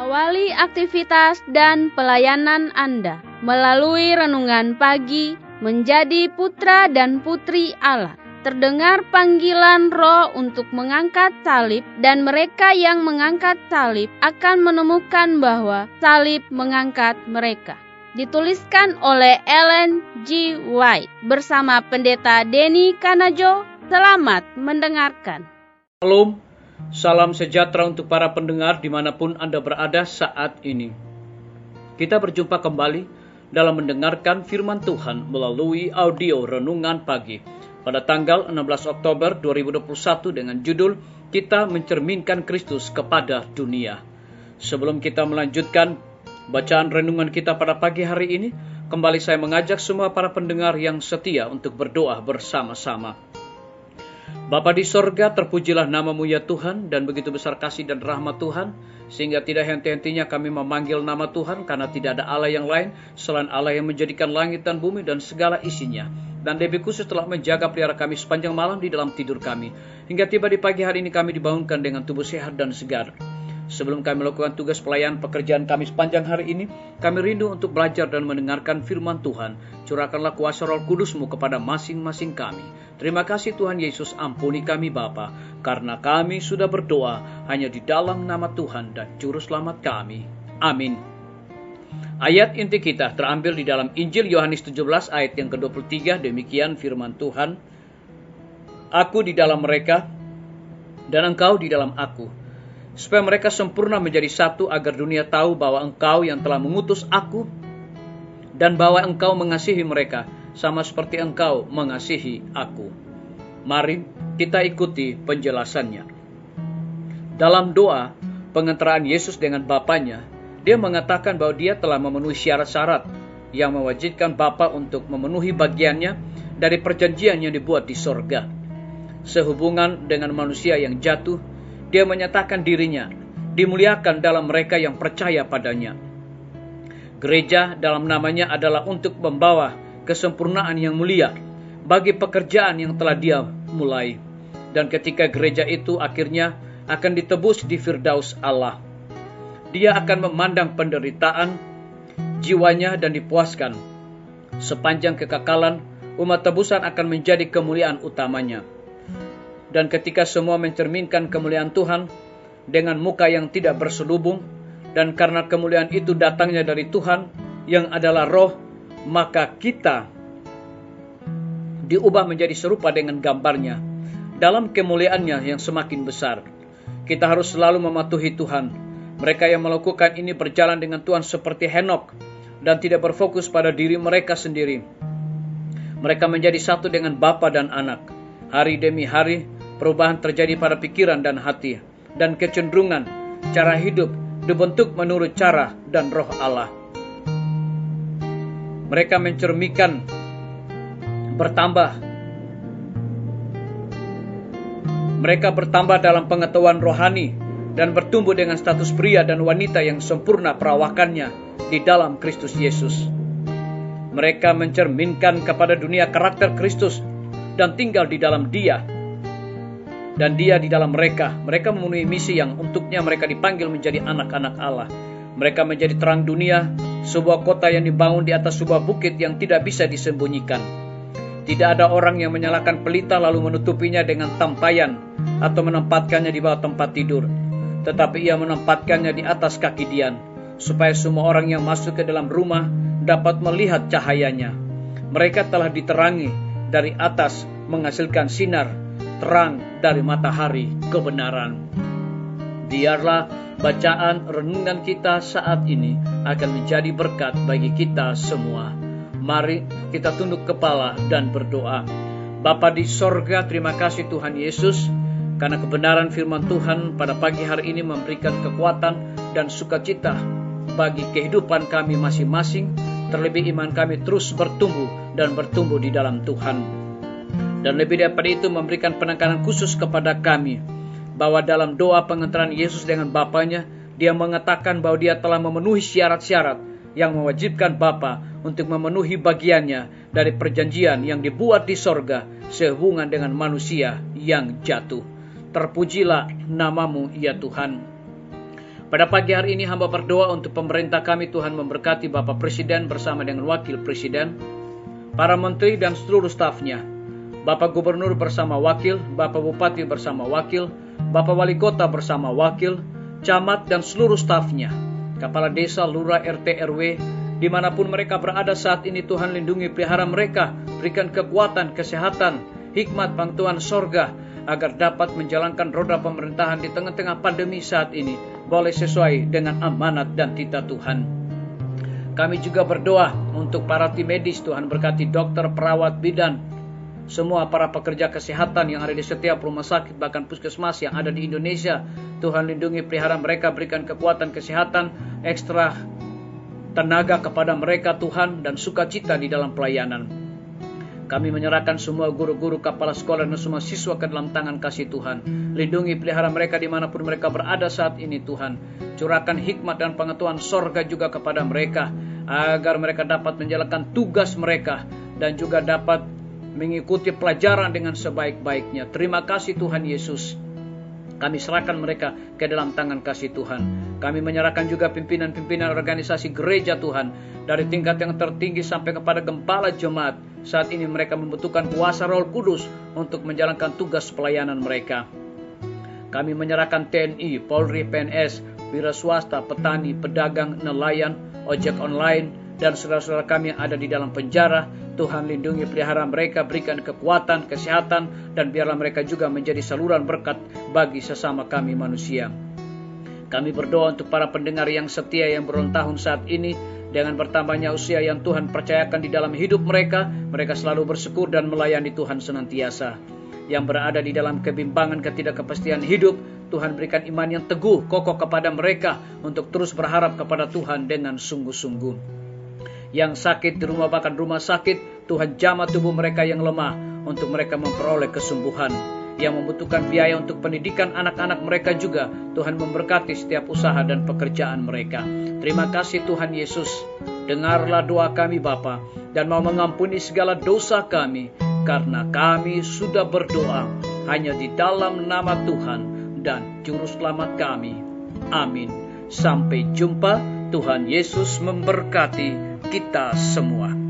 Awali aktivitas dan pelayanan Anda melalui renungan pagi menjadi putra dan putri Allah. Terdengar panggilan Roh untuk mengangkat salib, dan mereka yang mengangkat salib akan menemukan bahwa salib mengangkat mereka. Dituliskan oleh Ellen G. White bersama Pendeta Denny Kanajo. Selamat mendengarkan. Shalom, salam sejahtera untuk para pendengar dimanapun Anda berada saat ini. Kita berjumpa kembali dalam mendengarkan firman Tuhan melalui audio renungan pagi pada tanggal 16 Oktober 2021 dengan judul Kita Mencerminkan Kristus Kepada Dunia. Sebelum kita melanjutkan bacaan renungan kita pada pagi hari ini, kembali saya mengajak semua para pendengar yang setia untuk berdoa bersama-sama. Bapa di sorga, terpujilah namamu ya Tuhan, dan begitu besar kasih dan rahmat Tuhan, sehingga tidak henti-hentinya kami memanggil nama Tuhan, karena tidak ada Allah yang lain selain Allah yang menjadikan langit dan bumi dan segala isinya. Dan lebih khusus telah menjaga pelihara kami sepanjang malam di dalam tidur kami, hingga tiba di pagi hari ini kami dibangunkan dengan tubuh sehat dan segar. Sebelum kami melakukan tugas pelayanan pekerjaan kami sepanjang hari ini, kami rindu untuk belajar dan mendengarkan firman Tuhan. Curahkanlah kuasa Roh Kudus-Mu kepada masing-masing kami. Terima kasih Tuhan Yesus, ampuni kami Bapa, karena kami sudah berdoa hanya di dalam nama Tuhan dan Juru Selamat kami. Amin. Ayat inti kita terambil di dalam Injil Yohanes 17 ayat yang ke-23, demikian firman Tuhan. Aku di dalam mereka, dan engkau di dalam aku, supaya mereka sempurna menjadi satu, agar dunia tahu bahwa engkau yang telah mengutus aku, dan bahwa engkau mengasihi mereka, sama seperti engkau mengasihi aku. Mari kita ikuti penjelasannya. Dalam doa pengantaran Yesus dengan Bapanya, Dia mengatakan bahwa Dia telah memenuhi syarat-syarat yang mewajibkan Bapa untuk memenuhi bagiannya dari perjanjian yang dibuat di sorga. Sehubungan dengan manusia yang jatuh, Dia menyatakan dirinya dimuliakan dalam mereka yang percaya padanya. Gereja dalam namanya adalah untuk membawa kesempurnaan yang mulia bagi pekerjaan yang telah Dia mulai. Dan ketika gereja itu akhirnya akan ditebus di Firdaus Allah, Dia akan memandang penderitaan jiwanya dan dipuaskan. Sepanjang kekekalan, umat tebusan akan menjadi kemuliaan utamanya. Dan ketika semua mencerminkan kemuliaan Tuhan dengan muka yang tidak berselubung, dan karena kemuliaan itu datangnya dari Tuhan yang adalah Roh, maka kita diubah menjadi serupa dengan gambarnya dalam kemuliaannya yang semakin besar. Kita harus selalu mematuhi Tuhan. Mereka yang melakukan ini berjalan dengan Tuhan seperti Henokh dan tidak berfokus pada diri mereka sendiri. Mereka menjadi satu dengan Bapa dan Anak. Hari demi hari, perubahan terjadi pada pikiran dan hati, dan kecenderungan cara hidup dibentuk menurut cara dan roh Allah. Mereka mencerminkan Mereka bertambah dalam pengetahuan rohani dan bertumbuh dengan status pria dan wanita yang sempurna perawakannya di dalam Kristus Yesus. Mereka mencerminkan kepada dunia karakter Kristus dan tinggal di dalam Dia, dan Dia di dalam mereka. Mereka memenuhi misi yang untuknya mereka dipanggil menjadi anak-anak Allah. Mereka menjadi terang dunia, sebuah kota yang dibangun di atas sebuah bukit yang tidak bisa disembunyikan. Tidak ada orang yang menyalakan pelita lalu menutupinya dengan tampayan atau menempatkannya di bawah tempat tidur, tetapi ia menempatkannya di atas kaki Dian, supaya semua orang yang masuk ke dalam rumah dapat melihat cahayanya. Mereka telah diterangi dari atas, menghasilkan sinar terang dari matahari kebenaran. Biarlah bacaan renungan kita saat ini akan menjadi berkat bagi kita semua. Mari kita tunduk kepala dan berdoa. Bapa di sorga, terima kasih Tuhan Yesus, karena kebenaran firman Tuhan pada pagi hari ini memberikan kekuatan dan sukacita bagi kehidupan kami masing-masing. Terlebih iman kami terus bertumbuh dan bertumbuh di dalam Tuhan. Dan lebih daripada itu memberikan penekanan khusus kepada kami, bahwa dalam doa pengantaran Yesus dengan Bapanya, Dia mengatakan bahwa Dia telah memenuhi syarat-syarat yang mewajibkan Bapa untuk memenuhi bagiannya dari perjanjian yang dibuat di sorga sehubungan dengan manusia yang jatuh. Terpujilah namamu ya Tuhan. Pada pagi hari ini hamba berdoa untuk pemerintah kami. Tuhan memberkati Bapak Presiden bersama dengan Wakil Presiden, para menteri dan seluruh stafnya, Bapak Gubernur bersama wakil, Bapak Bupati bersama wakil, Bapak Wali Kota bersama wakil, camat dan seluruh stafnya, kepala desa, lurah, RT, RW, dimanapun mereka berada saat ini. Tuhan lindungi pelihara mereka, berikan kekuatan, kesehatan, hikmat bantuan sorga, agar dapat menjalankan roda pemerintahan di tengah-tengah pandemi saat ini, boleh sesuai dengan amanat dan titah Tuhan. Kami juga berdoa untuk para tim medis. Tuhan berkati dokter, perawat, bidan, semua para pekerja kesehatan yang ada di setiap rumah sakit, bahkan puskesmas yang ada di Indonesia. Tuhan lindungi pelihara mereka, berikan kekuatan kesehatan, ekstra tenaga kepada mereka Tuhan, dan sukacita di dalam pelayanan. Kami menyerahkan semua guru-guru, kepala sekolah, dan semua siswa ke dalam tangan kasih Tuhan. Lindungi pelihara mereka dimanapun mereka berada saat ini Tuhan. Curahkan hikmat dan pengetahuan sorga juga kepada mereka, agar mereka dapat menjalankan tugas mereka dan juga dapat mengikuti pelajaran dengan sebaik-baiknya. Terima kasih Tuhan Yesus. Kami serahkan mereka ke dalam tangan kasih Tuhan. Kami menyerahkan juga pimpinan-pimpinan organisasi gereja Tuhan, dari tingkat yang tertinggi sampai kepada gembala jemaat. Saat ini mereka membutuhkan kuasa Roh Kudus untuk menjalankan tugas pelayanan mereka. Kami menyerahkan TNI, Polri, PNS, wira swasta, petani, pedagang, nelayan, ojek online, dan saudara-saudara kami yang ada di dalam penjara. Tuhan lindungi pelihara mereka, berikan kekuatan, kesehatan, dan biarlah mereka juga menjadi saluran berkat bagi sesama kami manusia. Kami berdoa untuk para pendengar yang setia yang berulang tahun saat ini. Dengan bertambahnya usia yang Tuhan percayakan di dalam hidup mereka, mereka selalu bersyukur dan melayani Tuhan senantiasa. Yang berada di dalam kebimbangan, ketidakpastian hidup, Tuhan berikan iman yang teguh, kokoh kepada mereka untuk terus berharap kepada Tuhan dengan sungguh-sungguh. Yang sakit di rumah, bahkan rumah sakit, Tuhan jamah tubuh mereka yang lemah untuk mereka memperoleh kesembuhan. Yang membutuhkan biaya untuk pendidikan anak-anak mereka juga, Tuhan memberkati setiap usaha dan pekerjaan mereka. Terima kasih Tuhan Yesus. Dengarlah doa kami Bapa, dan mau mengampuni segala dosa kami, karena kami sudah berdoa hanya di dalam nama Tuhan dan Juru Selamat kami. Amin. Sampai jumpa. Tuhan Yesus memberkati kita semua.